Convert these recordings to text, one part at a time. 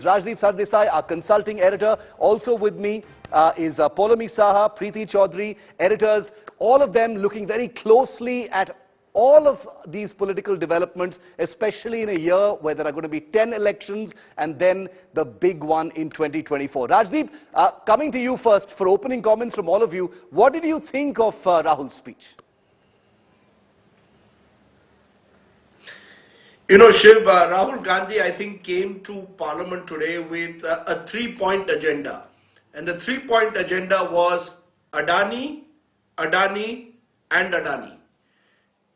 comments. Rajdeep Sardesai, our consulting editor. Also with me is Poulomi Saha, Preeti Chaudhary, editors. All of them looking very closely at all of these political developments, especially in a year where there are going to be 10 elections and then the big one in 2024. Rajdeep, coming to you first for opening comments from all of you. What did you think of Rahul's speech? You know, Shiv, Rahul Gandhi, I think, came to Parliament today with a three-point agenda. And the three-point agenda was Adani, Adani and Adani.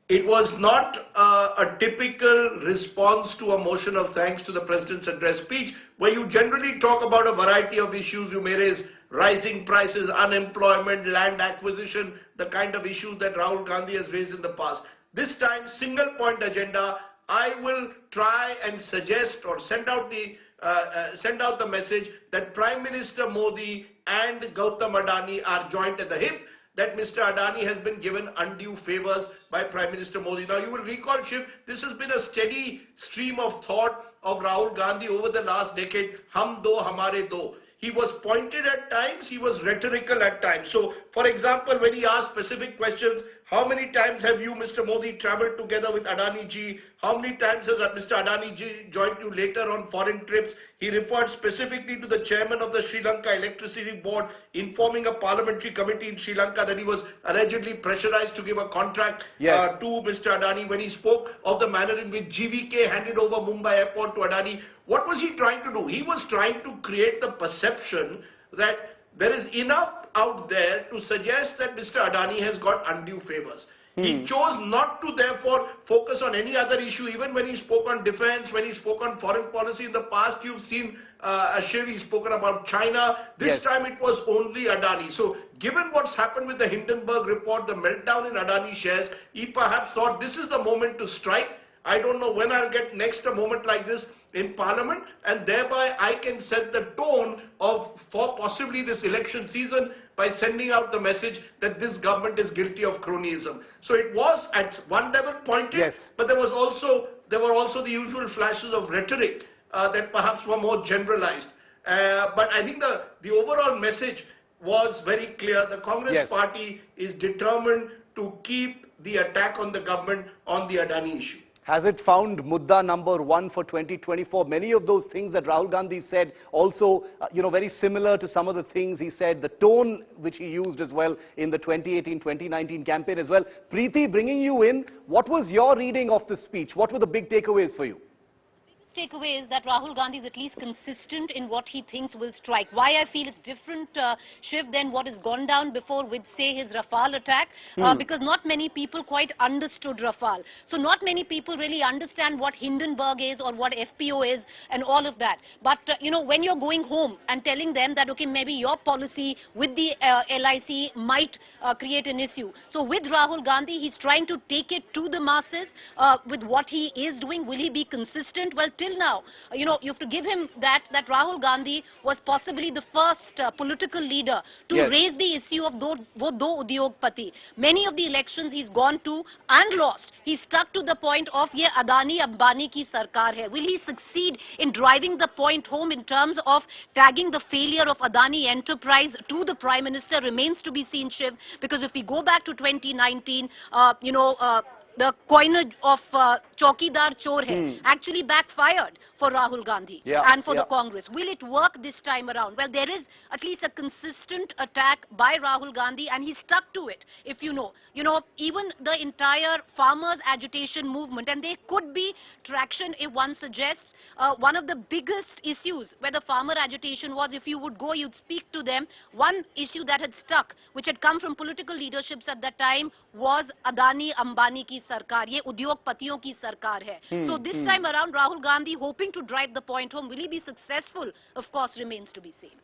It was not a typical response to a motion of thanks to the President's address speech, where you generally talk about a variety of issues. You may raise rising prices, unemployment, land acquisition, the kind of issues that Rahul Gandhi has raised in the past. This time, single point agenda. I will try and suggest or send out the message that Prime Minister Modi and Gautam Adani are joined at the hip, that Mr. Adani has been given undue favors by Prime Minister Modi. Now, you will recall, Shiv, this has been a steady stream of thought of Rahul Gandhi over the last decade. Hum do, hamare do. He was pointed at times, he was rhetorical at times. So, for example, when he asked specific questions, how many times have you, Mr. Modi, travelled together with Adani ji? How many times has Mr. Adani ji joined you later on foreign trips? He referred specifically to the chairman of the Sri Lanka Electricity Board informing a parliamentary committee in Sri Lanka that he was allegedly pressurized to give a contract to Mr. Adani. When he spoke of the manner in which GVK handed over Mumbai airport to Adani, what was he trying to do? He was trying to create the perception that there is enough out there to suggest that Mr. Adani has got undue favors. He chose not to therefore focus on any other issue. Even when he spoke on defense, when he spoke on foreign policy in the past, you've seen Ashiv, he's spoken about China. This time it was only Adani. So given what's happened with the Hindenburg report, the meltdown in Adani shares, he perhaps thought this is the moment to strike. I don't know when I'll get next a moment like this in Parliament, and thereby I can set the tone for possibly this election season by sending out the message that this government is guilty of cronyism. So it was at one level pointed, but there were also the usual flashes of rhetoric that perhaps were more generalized. But I think the overall message was very clear. The Congress party is determined to keep the attack on the government on the Adani issue. Has it found mudda number one for 2024? Many of those things that Rahul Gandhi said also, very similar to some of the things he said, the tone which he used as well in the 2018-2019 campaign as well. Preeti, bringing you in, what was your reading of the speech? What were the big takeaways for you? Takeaway is that Rahul Gandhi is at least consistent in what he thinks will strike. Why I feel it's different, Shiv, than what has gone down before with, say, his Rafale attack, because not many people quite understood Rafale. So not many people really understand what Hindenburg is or what FPO is and all of that. But, when you're going home and telling them that, okay, maybe your policy with the LIC might create an issue. So with Rahul Gandhi, he's trying to take it to the masses with what he is doing. Will he be consistent? Well, till now, you have to give him that Rahul Gandhi was possibly the first political leader to raise the issue of do udyogpati. Many of the elections he's gone to and lost. He stuck to the point of ye Adani Ambani ki sarkar hai. Will he succeed in driving the point home in terms of tagging the failure of Adani Enterprise to the Prime Minister remains to be seen, Shiv, because if we go back to 2019, the coinage of Chaukidar Chor hai actually backfired for Rahul Gandhi and for the Congress. Will it work this time around? Well, there is at least a consistent attack by Rahul Gandhi and he stuck to it, if you know. Even the entire farmers' agitation movement, and there could be traction if one suggests one of the biggest issues where the farmer agitation was, if you would go, you'd speak to them. One issue that had stuck, which had come from political leaderships at that time, was Adani Ambani ki sarkar. Ye udyogpatiyon ki sarkar hai. So this time around, Rahul Gandhi hoping to drive the point home. Will he be successful? Of course, remains to be seen.